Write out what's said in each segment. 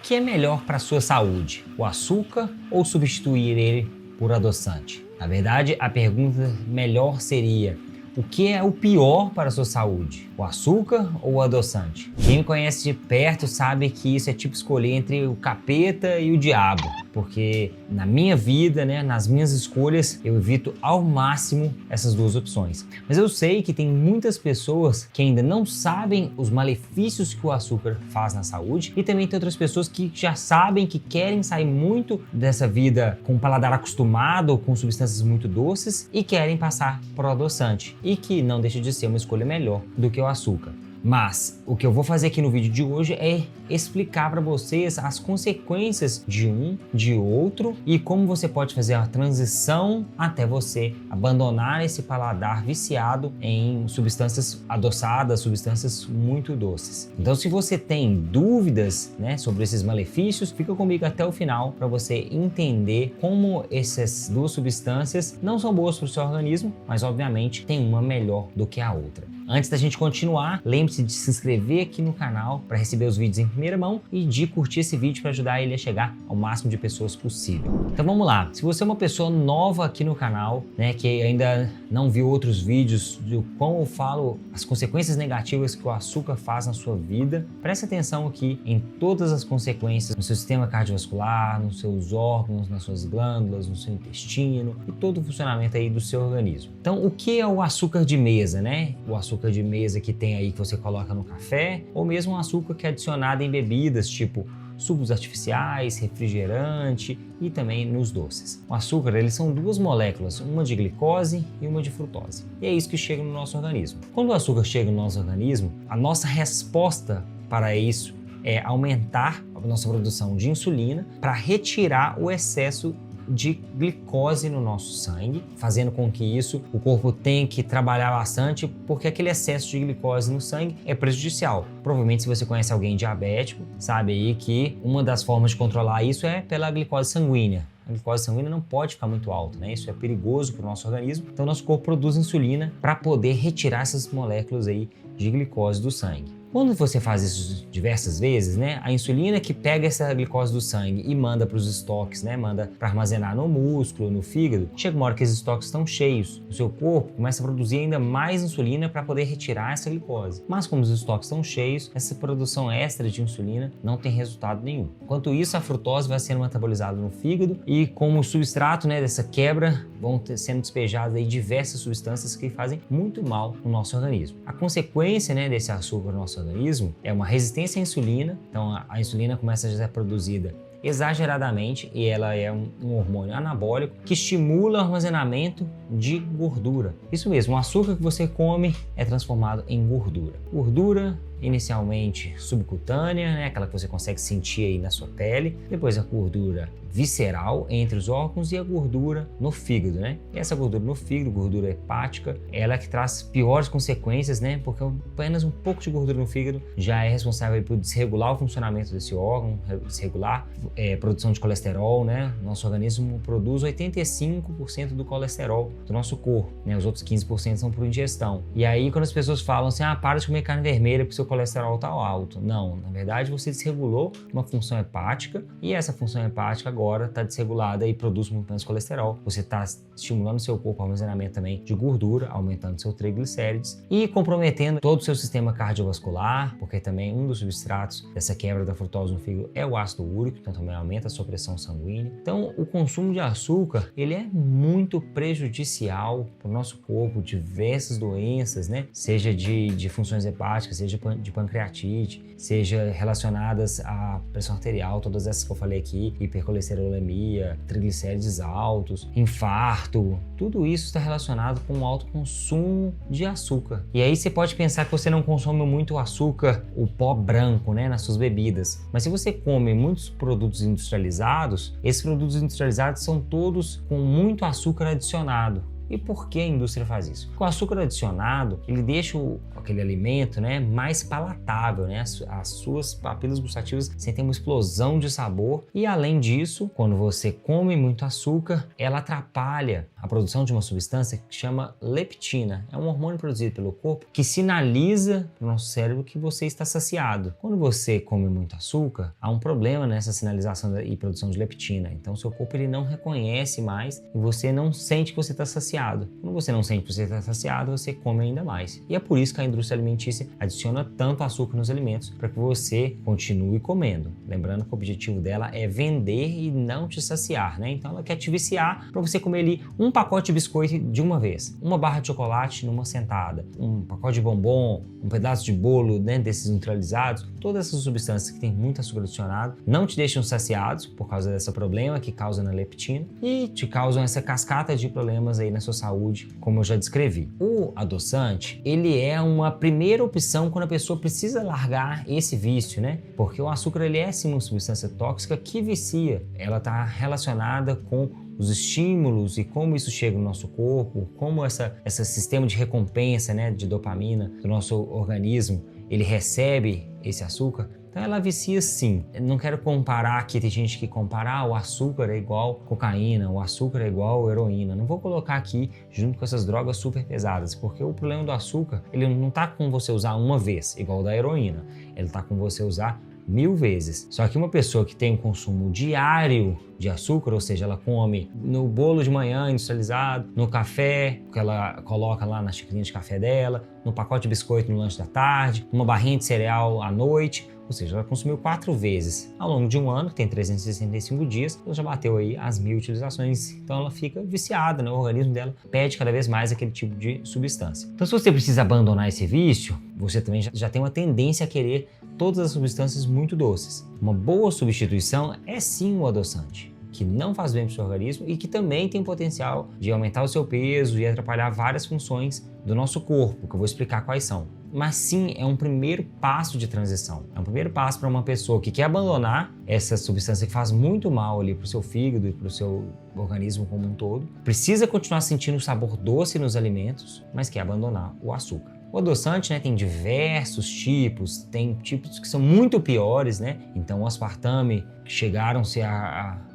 que é melhor para a sua saúde, o açúcar ou substituir ele por adoçante? Na verdade, a pergunta melhor seria: o que é o pior para a sua saúde, o açúcar ou o adoçante? Quem me conhece de perto sabe que isso é tipo escolher entre o capeta e o diabo, porque na minha vida, né, nas minhas escolhas, eu evito ao máximo essas duas opções. Mas eu sei que tem muitas pessoas que ainda não sabem os malefícios que o açúcar faz na saúde, e também tem outras pessoas que já sabem, que querem sair muito dessa vida com o paladar acostumado ou com substâncias muito doces e querem passar para o adoçante, e que não deixa de ser uma escolha melhor do que o açúcar. Mas o que eu vou fazer aqui no vídeo de hoje é explicar para vocês as consequências de um, de outro, e como você pode fazer a transição até você abandonar esse paladar viciado em substâncias adoçadas, substâncias muito doces. Então, se você tem dúvidas, né, sobre esses malefícios, fica comigo até o final para você entender como essas duas substâncias não são boas para o seu organismo, mas obviamente tem uma melhor do que a outra. Antes da gente continuar, lembre-se de se inscrever aqui no canal para receber os vídeos em primeira mão e de curtir esse vídeo para ajudar ele a chegar ao máximo de pessoas possível. Então vamos lá, se você é uma pessoa nova aqui no canal, né, que ainda não viu outros vídeos de como eu falo as consequências negativas que o açúcar faz na sua vida, preste atenção aqui em todas as consequências no seu sistema cardiovascular, nos seus órgãos, nas suas glândulas, no seu intestino e todo o funcionamento aí do seu organismo. Então, o que é o açúcar de mesa, né? O açúcar de mesa que tem aí, que você coloca no café, ou mesmo um açúcar que é adicionado em bebidas, tipo sucos artificiais, refrigerante e também nos doces. O açúcar, eles são duas moléculas, uma de glicose e uma de frutose. E é isso que chega no nosso organismo. Quando o açúcar chega no nosso organismo, a nossa resposta para isso é aumentar a nossa produção de insulina para retirar o excesso de glicose no nosso sangue, fazendo com que isso o corpo tenha que trabalhar bastante, porque aquele excesso de glicose no sangue é prejudicial. Provavelmente, se você conhece alguém diabético, sabe aí que uma das formas de controlar isso é pela glicose sanguínea. A glicose sanguínea não pode ficar muito alta, né? Isso é perigoso para o nosso organismo. Então, nosso corpo produz insulina para poder retirar essas moléculas aí de glicose do sangue. Quando você faz isso diversas vezes, né, a insulina que pega essa glicose do sangue e manda para os estoques, né, manda para armazenar no músculo, no fígado, chega uma hora que esses estoques estão cheios, o seu corpo começa a produzir ainda mais insulina para poder retirar essa glicose. Mas como os estoques estão cheios, essa produção extra de insulina não tem resultado nenhum. Enquanto isso, a frutose vai sendo metabolizada no fígado e como substrato, né, dessa quebra vão sendo despejadas aí diversas substâncias que fazem muito mal no nosso organismo. A consequência, né, desse açúcar no nosso organismo é uma resistência à insulina. Então a insulina começa a ser produzida exageradamente e ela é um hormônio anabólico que estimula o armazenamento de gordura. Isso mesmo, o açúcar que você come é transformado em gordura. Gordura inicialmente subcutânea, né, aquela que você consegue sentir aí na sua pele, depois a gordura visceral entre os órgãos e a gordura no fígado, né? E essa gordura no fígado, gordura hepática, ela é que traz piores consequências, né? Porque apenas um pouco de gordura no fígado já é responsável por desregular o funcionamento desse órgão, desregular a produção de colesterol, né? Nosso organismo produz 85% do colesterol do nosso corpo, né? Os outros 15% são por ingestão. E aí quando as pessoas falam assim, para de comer carne vermelha porque seu colesterol está alto. Não, na verdade você desregulou uma função hepática e essa função hepática agora está desregulada e produz muito menos colesterol. Você está estimulando seu corpo ao armazenamento também de gordura, aumentando seu triglicérides e comprometendo todo o seu sistema cardiovascular, porque também um dos substratos dessa quebra da frutose no fígado é o ácido úrico, então também aumenta a sua pressão sanguínea. Então o consumo de açúcar, ele é muito prejudicial para o nosso corpo, diversas doenças, né? Seja de funções hepáticas, seja de pancreatite, seja relacionadas à pressão arterial, todas essas que eu falei aqui, hipercolesterolemia, triglicérides altos, infarto, tudo isso está relacionado com o alto consumo de açúcar. E aí você pode pensar que você não consome muito açúcar, o pó branco, né, nas suas bebidas, mas se você come muitos produtos industrializados, esses produtos industrializados são todos com muito açúcar adicionado. E por que a indústria faz isso? Porque o açúcar adicionado, ele deixa aquele alimento, né, mais palatável, né? As suas papilas gustativas sentem uma explosão de sabor e, além disso, quando você come muito açúcar, ela atrapalha a produção de uma substância que chama leptina. É um hormônio produzido pelo corpo que sinaliza para o nosso cérebro que você está saciado. Quando você come muito açúcar, há um problema nessa sinalização e produção de leptina. Então, seu corpo ele não reconhece mais e você não sente que você está saciado. Quando você não sente que você está saciado, você come ainda mais. E é por isso que a indústria alimentícia adiciona tanto açúcar nos alimentos para que você continue comendo. Lembrando que o objetivo dela é vender e não te saciar, né? Então, ela quer te viciar para você comer ali um pacote de biscoito de uma vez, uma barra de chocolate numa sentada, um pacote de bombom, um pedaço de bolo, né, desses neutralizados. Todas essas substâncias que têm muito açúcar adicionado não te deixam saciados por causa desse problema que causa na leptina e te causam essa cascata de problemas aí na sua saúde, como eu já descrevi. O adoçante, ele é uma primeira opção quando a pessoa precisa largar esse vício, né? Porque o açúcar ele é sim uma substância tóxica que vicia. Ela está relacionada com os estímulos e como isso chega no nosso corpo, como esse sistema de recompensa, né, de dopamina do nosso organismo, ele recebe esse açúcar. Então ela vicia sim. Eu não quero comparar aqui, tem gente que compara o açúcar é igual cocaína, o açúcar é igual heroína. Não vou colocar aqui junto com essas drogas super pesadas, porque o problema do açúcar, ele não está com você usar uma vez, igual o da heroína. Ele está com você usar 1000 vezes. Só que uma pessoa que tem um consumo diário de açúcar, ou seja, ela come no bolo de manhã industrializado, no café que ela coloca lá na xicrinha de café dela, no pacote de biscoito no lanche da tarde, numa barrinha de cereal à noite, ou seja, ela consumiu 4 vezes. Ao longo de um ano, que tem 365 dias, ela já bateu aí as 1000 utilizações. Então ela fica viciada, né? O organismo dela pede cada vez mais aquele tipo de substância. Então se você precisa abandonar esse vício, você também já tem uma tendência a querer todas as substâncias muito doces. Uma boa substituição é sim o adoçante, que não faz bem para o seu organismo e que também tem potencial de aumentar o seu peso e atrapalhar várias funções do nosso corpo, que eu vou explicar quais são. Mas sim, é um primeiro passo de transição. É um primeiro passo para uma pessoa que quer abandonar essa substância que faz muito mal ali para o seu fígado e para o seu organismo como um todo. Precisa continuar sentindo o sabor doce nos alimentos, mas quer abandonar o açúcar. O adoçante, né, tem diversos tipos, tem tipos que são muito piores, né? Então o aspartame, que chegaram-se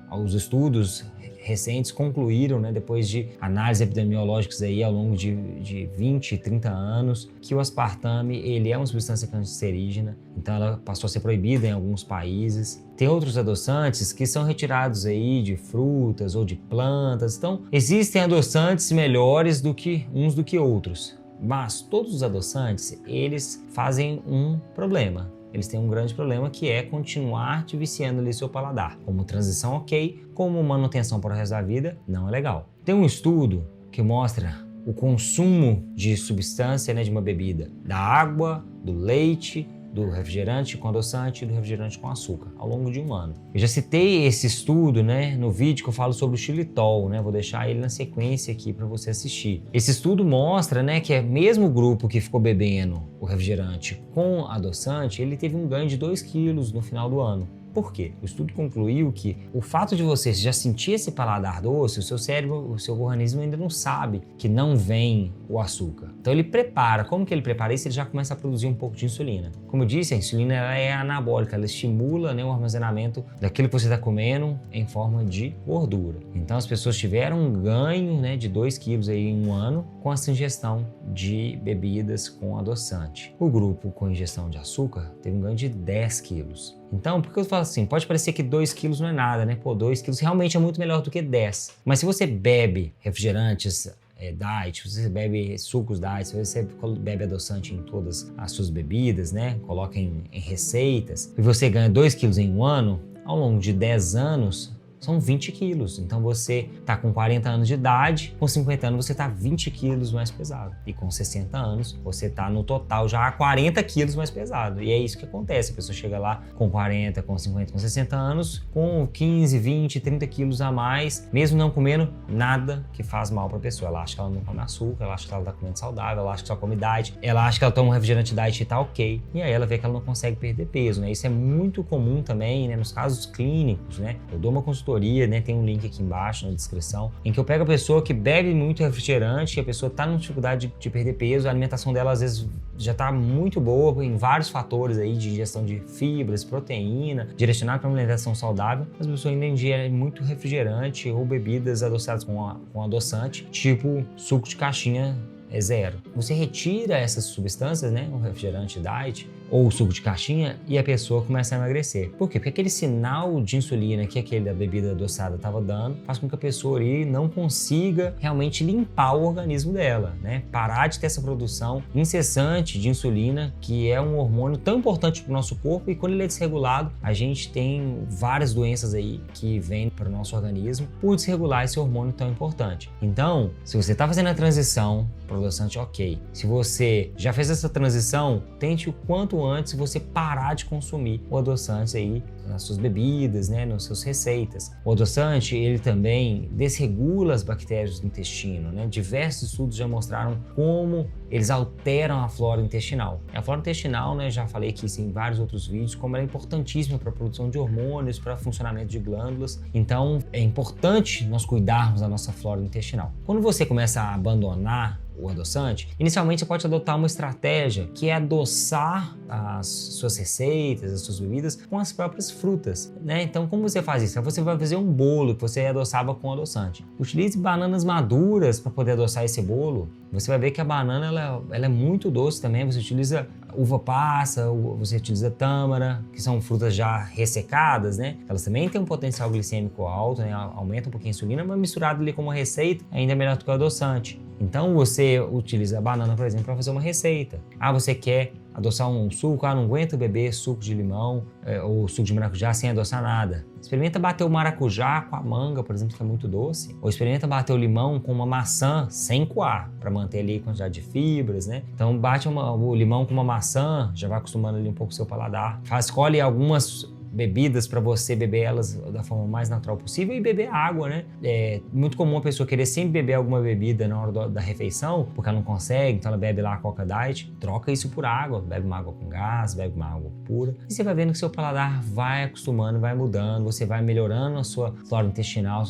aos estudos recentes, concluíram, né, depois de análises epidemiológicas aí ao longo de 20, 30 anos, que o aspartame ele é uma substância cancerígena, então ela passou a ser proibida em alguns países. Tem outros adoçantes que são retirados aí de frutas ou de plantas, então existem adoçantes melhores do que outros. Mas todos os adoçantes, eles fazem um problema. Eles têm um grande problema que é continuar te viciando ali seu paladar. Como transição ok, como manutenção para o resto da vida, não é legal. Tem um estudo que mostra o consumo de substância, né, de uma bebida, da água, do leite, do refrigerante com adoçante e do refrigerante com açúcar, ao longo de um ano. Eu já citei esse estudo, né, no vídeo que eu falo sobre o xilitol, né, vou deixar ele na sequência aqui para você assistir. Esse estudo mostra, né, que é mesmo o grupo que ficou bebendo o refrigerante com adoçante, ele teve um ganho de 2 quilos no final do ano. Por quê? O estudo concluiu que o fato de você já sentir esse paladar doce, o seu cérebro, o seu organismo ainda não sabe que não vem o açúcar. Então ele prepara. Como que ele prepara isso? Ele já começa a produzir um pouco de insulina. Como eu disse, a insulina ela é anabólica, ela estimula, né, o armazenamento daquilo que você está comendo em forma de gordura. Então as pessoas tiveram um ganho, né, de 2 quilos aí em um ano com essa ingestão de bebidas com adoçante. O grupo com ingestão de açúcar teve um ganho de 10 quilos. Então, por que eu falo assim? Pode parecer que 2 quilos não é nada, né? Pô, 2 quilos realmente é muito melhor do que 10. Mas se você bebe refrigerantes diet, se você bebe sucos diet, se você bebe adoçante em todas as suas bebidas, né? Coloca em receitas, e você ganha 2 quilos em um ano, ao longo de 10 anos, são 20 quilos. Então você tá com 40 anos de idade, com 50 anos você tá 20 quilos mais pesado. E com 60 anos você tá no total já 40 quilos mais pesado. E é isso que acontece. A pessoa chega lá com 40, com 50, com 60 anos, com 15, 20, 30 quilos a mais, mesmo não comendo nada que faz mal pra pessoa. Ela acha que ela não come açúcar, ela acha que ela tá comendo saudável, ela acha que só come diet, ela acha que ela toma um refrigerante diet e tá ok. E aí ela vê que ela não consegue perder peso, né? Isso é muito comum também, né, nos casos clínicos, né? Eu dou uma consultoria consultoria, né? Tem um link aqui embaixo na descrição, em que eu pego a pessoa que bebe muito refrigerante, que a pessoa está com dificuldade de perder peso, a alimentação dela às vezes já está muito boa em vários fatores aí de ingestão de fibras, proteína, direcionado para uma alimentação saudável, mas a pessoa ainda ingere muito refrigerante ou bebidas adoçadas com adoçante, tipo suco de caixinha é zero. Você retira essas substâncias, né, o refrigerante diet ou o suco de caixinha, e a pessoa começa a emagrecer. Por quê? Porque aquele sinal de insulina que aquele da bebida adoçada estava dando faz com que a pessoa ali não consiga realmente limpar o organismo dela, né? Parar de ter essa produção incessante de insulina, que é um hormônio tão importante para o nosso corpo, e quando ele é desregulado, a gente tem várias doenças aí que vêm para o nosso organismo por desregular esse hormônio tão importante. Então, se você está fazendo a transição para o adoçante, ok. Se você já fez essa transição, tente o quanto antes você parar de consumir o adoçante aí nas suas bebidas, né, nas suas receitas. O adoçante, ele também desregula as bactérias do intestino, né? Diversos estudos já mostraram como eles alteram a flora intestinal. A flora intestinal, né, já falei aqui em vários outros vídeos, como ela é importantíssima para a produção de hormônios, para o funcionamento de glândulas. Então, é importante nós cuidarmos da nossa flora intestinal. Quando você começa a abandonar o adoçante, inicialmente você pode adotar uma estratégia que é adoçar as suas receitas, as suas bebidas com as próprias frutas, né? Então, como você faz isso? Você vai fazer um bolo que você adoçava com adoçante. Utilize bananas maduras para poder adoçar esse bolo. Você vai ver que a banana ela é muito doce também. Você utiliza uva passa, você utiliza tâmara, que são frutas já ressecadas, né? Elas também têm um potencial glicêmico alto, né? Aumenta um pouquinho a insulina, mas misturado ali com uma receita ainda é melhor do que o adoçante. Então você utiliza a banana, por exemplo, para fazer uma receita. Você quer adoçar um suco, não aguento beber suco de limão ou suco de maracujá sem adoçar nada. Experimenta bater o maracujá com a manga, por exemplo, que é muito doce. Ou experimenta bater o limão com uma maçã sem coar, para manter ali a quantidade de fibras, né? Então bate o limão com uma maçã, já vai acostumando ali um pouco o seu paladar. Escolhe algumas bebidas para você beber elas da forma mais natural possível e beber água, né? É muito comum a pessoa querer sempre beber alguma bebida na hora da refeição, porque ela não consegue, então ela bebe lá a Coca Diet. Troca isso por água, bebe uma água com gás, bebe uma água pura. E você vai vendo que seu paladar vai acostumando, vai mudando, você vai melhorando a sua flora intestinal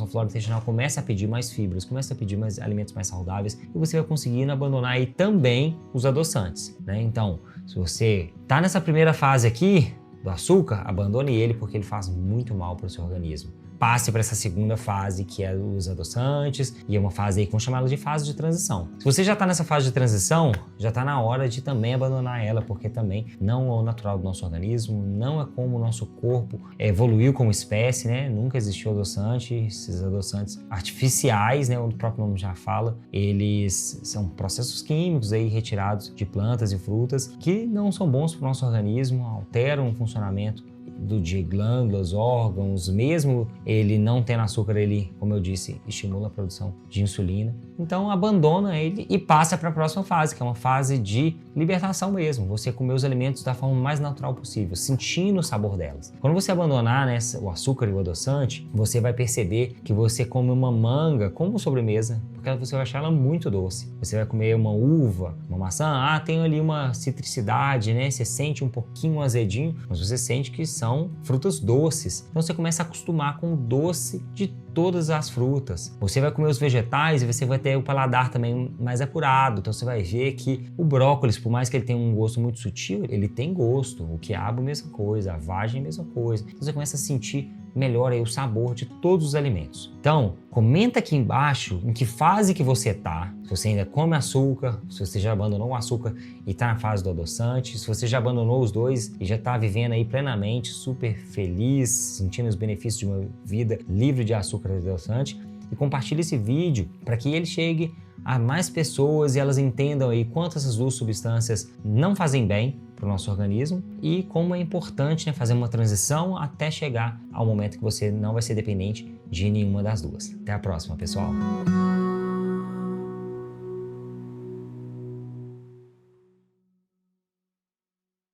começa a pedir mais fibras, começa a pedir mais alimentos mais saudáveis, e você vai conseguindo abandonar aí também os adoçantes, né? Então, se você tá nessa primeira fase aqui do açúcar, abandone ele porque ele faz muito mal para o seu organismo. Passe para essa segunda fase, que é os adoçantes, e é uma fase aí que vamos chamá-la de fase de transição. Se você já está nessa fase de transição, já está na hora de também abandonar ela, porque também não é o natural do nosso organismo, não é como o nosso corpo evoluiu como espécie, né? Nunca existiu adoçante. Esses adoçantes artificiais, né, o próprio nome já fala, eles são processos químicos aí retirados de plantas e frutas que não são bons para o nosso organismo, alteram o funcionamento de glândulas, órgãos, mesmo ele não tendo açúcar, ele, como eu disse, estimula a produção de insulina. Então abandona ele e passa para a próxima fase, que é uma fase de libertação mesmo. Você comer os alimentos da forma mais natural possível, sentindo o sabor delas. Quando você abandonar, né, o açúcar e o adoçante, você vai perceber que você come uma manga como sobremesa, porque você vai achar ela muito doce. Você vai comer uma uva, uma maçã, tem ali uma citricidade, né? Você sente um pouquinho azedinho, mas você sente que são frutas doces. Então você começa a acostumar com o doce de todas as frutas. Você vai comer os vegetais e você vai ter o paladar também mais apurado. Então você vai ver que o brócolis, por mais que ele tenha um gosto muito sutil, ele tem gosto. O quiabo, mesma coisa. A vagem, mesma coisa. Então você começa a sentir melhor aí o sabor de todos os alimentos. Então, comenta aqui embaixo em que fase que você tá. Se você ainda come açúcar, se você já abandonou o açúcar e está na fase do adoçante, se você já abandonou os dois e já está vivendo aí plenamente, super feliz, sentindo os benefícios de uma vida livre de açúcar e adoçante. E compartilhe esse vídeo para que ele chegue a mais pessoas e elas entendam aí quanto essas duas substâncias não fazem bem para o nosso organismo e como é importante, né, fazer uma transição até chegar ao momento que você não vai ser dependente de nenhuma das duas. Até a próxima, pessoal!